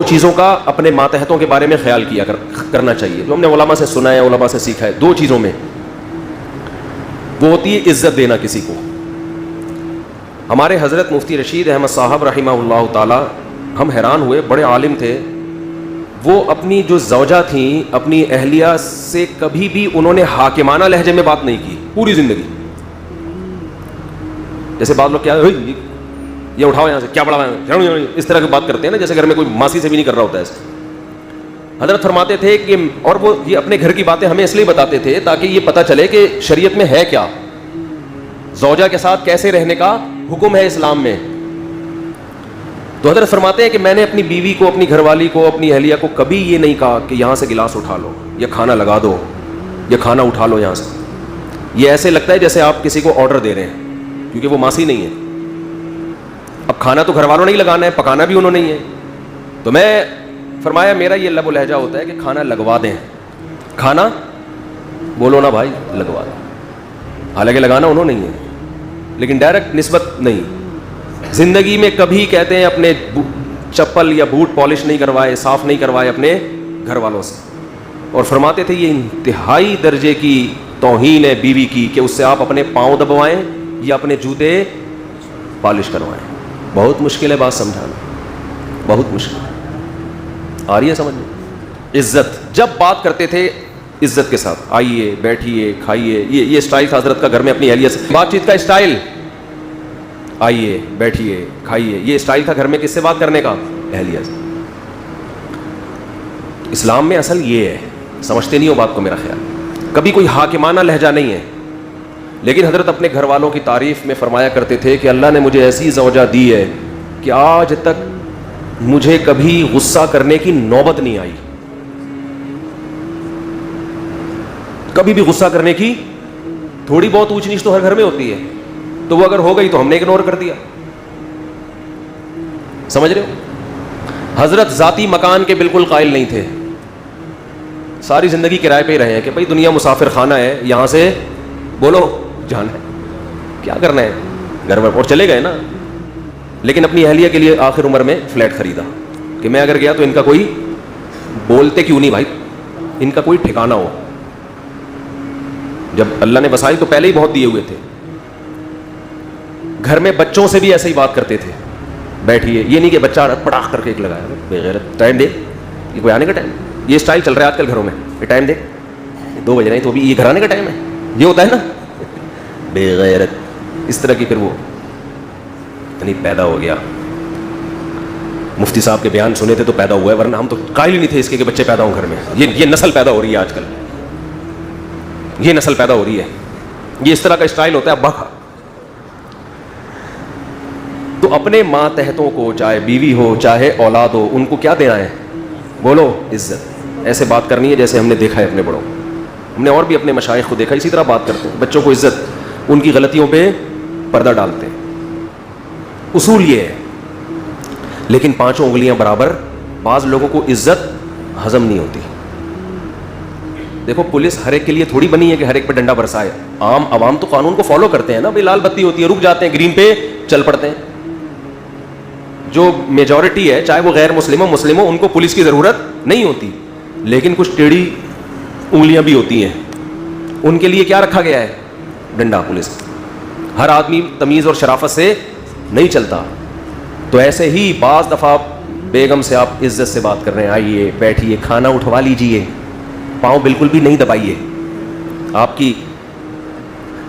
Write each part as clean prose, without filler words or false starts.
چیزوں کا اپنے ماتحتوں کے بارے میں خیال کیا کرنا چاہیے، جو ہم نے علماء سے سنا ہے، علماء سے سیکھا ہے. دو چیزوں میں وہ ہوتی ہے عزت دینا کسی کو. ہمارے حضرت مفتی رشید احمد صاحب رحمہ اللہ تعالی، ہم حیران ہوئے، بڑے عالم تھے. وہ اپنی جو زوجہ تھیں، اپنی اہلیہ سے کبھی بھی انہوں نے حاکمانہ لہجے میں بات نہیں کی پوری زندگی. جیسے بعض لوگ کیا یہ اٹھاؤ یہاں سے، کیا بڑا ہے، اس طرح کی بات کرتے ہیں نا، جیسے گھر میں کوئی ماسی سے بھی نہیں کر رہا ہوتا ہے ایسے. حضرت فرماتے تھے کہ، اور وہ یہ اپنے گھر کی باتیں ہمیں اس لیے بتاتے تھے تاکہ یہ پتہ چلے کہ شریعت میں ہے کیا، زوجہ کے ساتھ کیسے رہنے کا حکم ہے اسلام میں. تو حضرت فرماتے ہیں کہ میں نے اپنی بیوی کو، اپنی گھر والی کو، اپنی اہلیہ کو کبھی یہ نہیں کہا کہ یہاں سے گلاس اٹھا لو، یا کھانا لگا دو، یا کھانا اٹھا لو یہاں سے. یہ ایسے لگتا ہے جیسے آپ کسی کو آرڈر دے رہے ہیں، کیونکہ وہ ماسی نہیں ہے. اب کھانا تو گھر والوں نے ہی لگانا ہے، پکانا بھی انہوں نے ہی ہے. تو میں فرمایا میرا یہ لب و لہجہ ہوتا ہے کہ کھانا لگوا دیں. کھانا بولو نا بھائی، لگوا دیں. حالانکہ لگانا انہوں نے ہی ہے، لیکن ڈائریکٹ نسبت نہیں. زندگی میں کبھی کہتے ہیں اپنے چپل یا بوٹ پالش نہیں کروائے، صاف نہیں کروائے اپنے گھر والوں سے. اور فرماتے تھے یہ انتہائی درجے کی توہین ہے بیوی کی کہ اس سے آپ اپنے پاؤں دبوائیں یا اپنے جوتے پالش کروائیں. بہت مشکل ہے بات سمجھانا، بہت مشکل ہے. آ رہی ہے سمجھ میں؟ عزت، جب بات کرتے تھے عزت کے ساتھ، آئیے بیٹھیے کھائیے. یہ اسٹائل تھا حضرت کا گھر میں اپنی اہلیہ سے بات چیت کا اسٹائل. آئیے بیٹھیے کھائیے، یہ اسٹائل تھا گھر میں کس سے بات کرنے کا؟ اہلیہ سے. اسلام میں اصل یہ ہے، سمجھتے نہیں ہو بات کو میرا خیال. کبھی کوئی حاکمانہ لہجہ نہیں ہے. لیکن حضرت اپنے گھر والوں کی تعریف میں فرمایا کرتے تھے کہ اللہ نے مجھے ایسی زوجہ دی ہے کہ آج تک مجھے کبھی غصہ کرنے کی نوبت نہیں آئی. کبھی بھی غصہ کرنے کی، تھوڑی بہت اونچ نیچ تو ہر گھر میں ہوتی ہے، تو وہ اگر ہو گئی تو ہم نے اگنور کر دیا. سمجھ رہے ہو؟ حضرت ذاتی مکان کے بالکل قائل نہیں تھے. ساری زندگی کرائے پہ ہی رہے ہیں کہ بھائی دنیا مسافر خانہ ہے، یہاں سے بولو جانا ہے، کیا کرنا ہے گھر میں، اور چلے گئے نا. لیکن اپنی اہلیہ کے لیے آخر عمر میں فلیٹ خریدا کہ میں اگر گیا تو ان کا کوئی، بولتے کیوں نہیں بھائی، ان کا کوئی ٹھکانہ ہو. جب اللہ نے بسائی تو پہلے ہی بہت دیے ہوئے تھے. گھر میں بچوں سے بھی ایسے ہی بات کرتے تھے، بیٹھیے. یہ نہیں کہ بچہ پڑاخ کر کے ایک لگایا بے غیرت، ٹائم دے، یہ کوئی آنے کا ٹائم. یہ اسٹائل چل رہا ہے آج کل گھروں میں، یہ ٹائم دے، 2 بج رہے ہیں تو ابھی یہ گھر آنے کا ٹائم ہے. یہ ہوتا ہے نا بے غیرت، اس طرح کی. پھر وہ یعنی پیدا ہو گیا. مفتی صاحب کے بیان سنے تھے تو پیدا ہوا ہے، ورنہ ہم تو قائل ہی نہیں تھے اس کے کہ بچے پیدا ہوں گھر میں. یہ نسل پیدا ہو رہی ہے آج کل، یہ نسل پیدا ہو رہی ہے. یہ اس طرح کا اسٹائل ہوتا ہے ابا کا. تو اپنے ماتحتوں کو، چاہے بیوی ہو چاہے اولاد ہو، ان کو کیا دینا ہے؟ بولو عزت. ایسے بات کرنی ہے جیسے ہم نے دیکھا ہے اپنے بڑوں. ہم نے اور بھی اپنے مشائخ کو دیکھا اسی طرح بات کرتے ہیں. بچوں کو عزت، ان کی غلطیوں پہ پردہ ڈالتے ہیں. اصول یہ ہے. لیکن 5 انگلیاں برابر، بعض لوگوں کو عزت ہضم نہیں ہوتی. دیکھو پولیس ہر ایک کے لیے تھوڑی بنی ہے کہ ہر ایک پہ ڈنڈا برسائے. عام عوام تو قانون کو فالو کرتے ہیں نا. بھائی لال بتی ہوتی ہے، رک جاتے ہیں، گرین پہ چل پڑتے ہیں. جو میجورٹی ہے، چاہے وہ غیر مسلم ہو مسلم ہو، ان کو پولیس کی ضرورت نہیں ہوتی. لیکن کچھ ٹیڑھی انگلیاں بھی ہوتی ہیں، ان کے لیے کیا رکھا گیا ہے؟ ڈنڈا. پولیس. ہر آدمی تمیز اور شرافت سے نہیں چلتا. تو ایسے ہی بعض دفعہ بیگم سے آپ عزت سے بات کر رہے ہیں، آئیے بیٹھیے کھانا اٹھوا لیجئے، پاؤں بالکل بھی نہیں دبائیے. آپ کی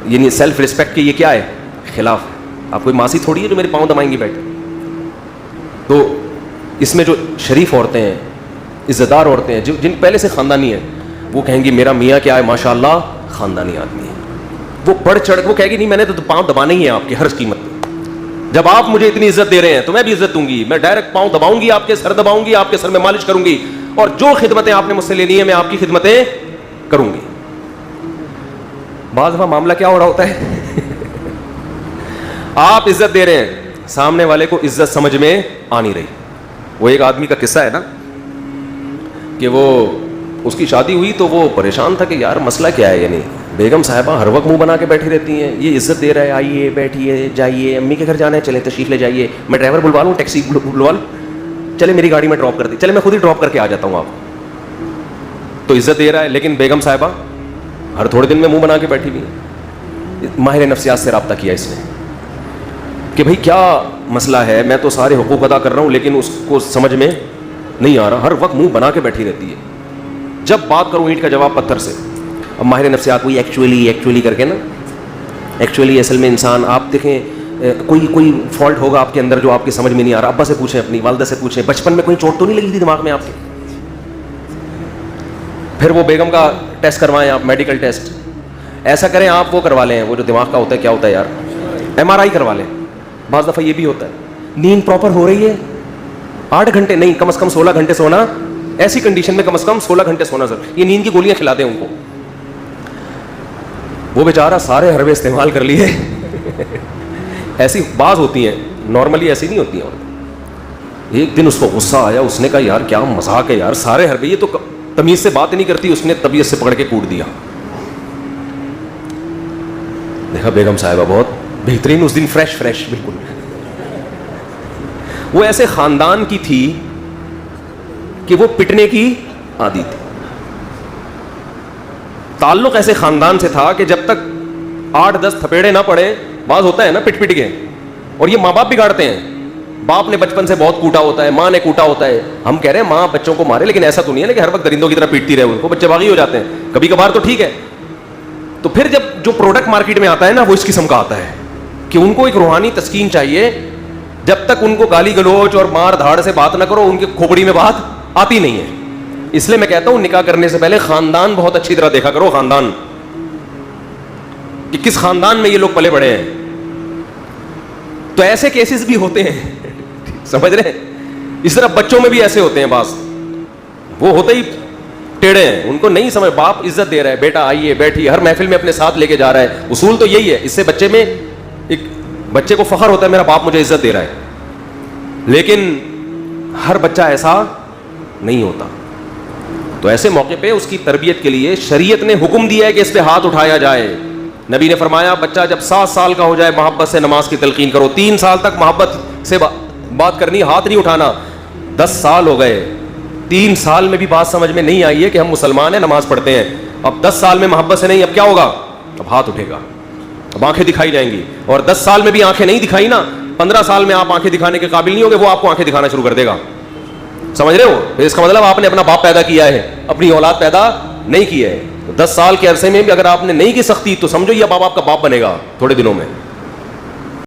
یعنی سیلف رسپیکٹ کے یہ کیا ہے؟ خلاف. آپ کوئی ماسی تھوڑی ہے جو میرے پاؤں دبائیں گی بیٹھے. تو اس میں جو شریف عورتیں ہیں، عزت دار عورتیں ہیں، جن پہلے سے خاندانی ہیں، وہ کہیں گی میرا میاں کیا ہے ماشاءاللہ خاندانی آدمی ہے. وہ بڑھ چڑھ وہ کہے گی نہیں میں نے تو پاؤں دبانے ہی ہیں آپ کے ہر قیمت پہ. جب آپ مجھے اتنی عزت دے رہے ہیں تو میں بھی عزت دوں گی. میں ڈائریکٹ پاؤں دباؤں گی، آپ کے سر دباؤں گی، آپ کے سر میں مالش کروں گی، اور جو خدمتیں آپ نے مجھ سے لینی ہے میں آپ کی خدمتیں کروں گی. بعض دفعہ معاملہ کیا ہو رہا ہوتا ہے آپ عزت دے رہے ہیں، سامنے والے کو عزت سمجھ میں آ نہیں رہی. وہ ایک آدمی کا قصہ ہے نا کہ وہ اس کی شادی ہوئی تو وہ پریشان تھا کہ یار مسئلہ کیا ہے. یعنی بیگم صاحبہ ہر وقت منہ بنا کے بیٹھی رہتی ہیں، یہ عزت دے رہا ہے، آئیے بیٹھیے جائیے، امی کے گھر جانا ہے چلیں تشریف لے جائیے، میں ڈرائیور بلوا لوں، ٹیکسی بلوا لوں. چلے میری گاڑی میں ڈراپ کر دی, چلے میں خود ہی ڈراپ کر کے آ جاتا ہوں آپ. تو عزت دے رہا ہے. لیکن بیگم صاحبہ ہر تھوڑے دن میں منہ بنا کے بیٹھی ہوئی. ماہر نفسیات سے رابطہ کیا اس نے کہ بھائی کیا مسئلہ ہے, میں تو سارے حقوق ادا کر رہا ہوں لیکن اس کو سمجھ میں نہیں آ رہا, ہر وقت منہ بنا کے بیٹھی رہتی ہے. جب بات کروں اینٹ کا جواب پتھر سے. اب ماہر نفسیات کوئی ایکچولی کر کے نا, ایکچولی اصل میں انسان آپ دیکھیں کوئی فالٹ ہوگا آپ کے اندر جو آپ کے سمجھ میں نہیں آ رہا. ابا سے پوچھیں, اپنی والدہ سے پوچھیں, بچپن میں کوئی چوٹ تو نہیں لگی تھی دماغ میں آپ کے؟ پھر وہ بیگم کا ٹیسٹ کروائیں آپ, میڈیکل ٹیسٹ. ایسا کریں آپ وہ کروا لیں, وہ جو دماغ کا ہوتا ہے, کیا ہوتا ہے یار, MRI کروا لیں. بعض دفعہ یہ بھی ہوتا ہے نیند پراپر ہو رہی ہے, 8 گھنٹے نہیں, کم از کم 16 گھنٹے سونا, ایسی کنڈیشن میں کم از کم 16 گھنٹے سونا سر. یہ نیند کی گولیاں کھلا دیں ان کو. وہ بیچارہ سارے حربے استعمال کر لیے. ایسی بعض ہوتی ہیں, نارملی ایسی نہیں ہوتی ہیں. ایک دن اس کو غصہ آیا, اس نے کہا یار کیا مذاق ہے یار, سارے حربے, یہ تو تمیز سے بات نہیں کرتی. اس نے طبیعت سے پکڑ کے کوٹ دیا. دیکھا بیگم صاحبہ بہت بہترین, اس دن فریش بالکل. وہ ایسے خاندان کی تھی کہ وہ پٹنے کی عادی تھی. تعلق ایسے خاندان سے تھا کہ جب تک 8-10 تھپیڑے نہ پڑے, بعض ہوتا ہے نا پٹ کے, اور یہ ماں باپ بگاڑتے ہیں. باپ نے بچپن سے بہت کوٹا ہوتا ہے, ماں نے کوٹا ہوتا ہے. ہم کہہ رہے ہیں ماں بچوں کو مارے, لیکن ایسا تو نہیں ہے کہ ہر وقت درندوں کی طرح پیٹتی رہے ان کو, بچے باغی ہو جاتے ہیں کبھی کبھار تو ٹھیک ہے. تو پھر جب جو پروڈکٹ مارکیٹ میں آتا ہے نا, وہ اس قسم کا آتا ہے کہ ان کو ایک روحانی تسکین چاہیے. جب تک ان کو گالی گلوچ اور مار دھاڑ سے بات نہ کرو, ان کی کھوپڑی میں بات آتی نہیں ہے. اس لیے میں کہتا ہوں نکاح کرنے سے پہلے خاندان بہت اچھی طرح دیکھا کرو, خاندان کہ کس خاندان میں یہ لوگ پلے بڑے ہیں. تو ایسے کیسز بھی ہوتے ہیں, سمجھ رہے ہیں. اس طرح بچوں میں بھی ایسے ہوتے ہیں بعض, وہ ہوتے ہی ٹیڑے ہیں, ان کو نہیں سمجھ. باپ عزت دے رہا ہے, بیٹا آئیے بیٹھیے, ہر محفل میں اپنے ساتھ لے کے جا رہا ہے. اصول تو یہی ہے, اس سے بچے میں ایک بچے کو فخر ہوتا ہے میرا باپ مجھے عزت دے رہا ہے. لیکن ہر بچہ ایسا نہیں ہوتا. تو ایسے موقع پہ اس کی تربیت کے لیے شریعت نے حکم دیا ہے کہ اس پہ ہاتھ اٹھایا جائے. نبی نے فرمایا بچہ جب 7 سال کا ہو جائے محبت سے نماز کی تلقین کرو. 3 سال تک محبت سے بات کرنی, ہاتھ نہیں اٹھانا. 10 سال ہو گئے, 3 سال میں بھی بات سمجھ میں نہیں آئی ہے کہ ہم مسلمان ہیں, نماز پڑھتے ہیں. اب 10 سال میں محبت سے نہیں, اب کیا ہوگا, اب ہاتھ اٹھے گا, اب آنکھیں دکھائی جائیں گی. اور 10 سال میں بھی آنکھیں نہیں دکھائی نا, 15 سال میں آپ آنکھیں دکھانے کے قابل نہیں ہوگے, وہ آپ کو آنکھیں دکھانا شروع کر دے گا. سمجھ رہے ہو؟ اس کا مطلب آپ نے اپنا باپ پیدا کیا ہے, اپنی اولاد پیدا نہیں کی ہے. 10 سال کے عرصے میں بھی اگر آپ نے نہیں کی سختی تو سمجھو یہ اب آپ کا باپ بنے گا تھوڑے دنوں میں.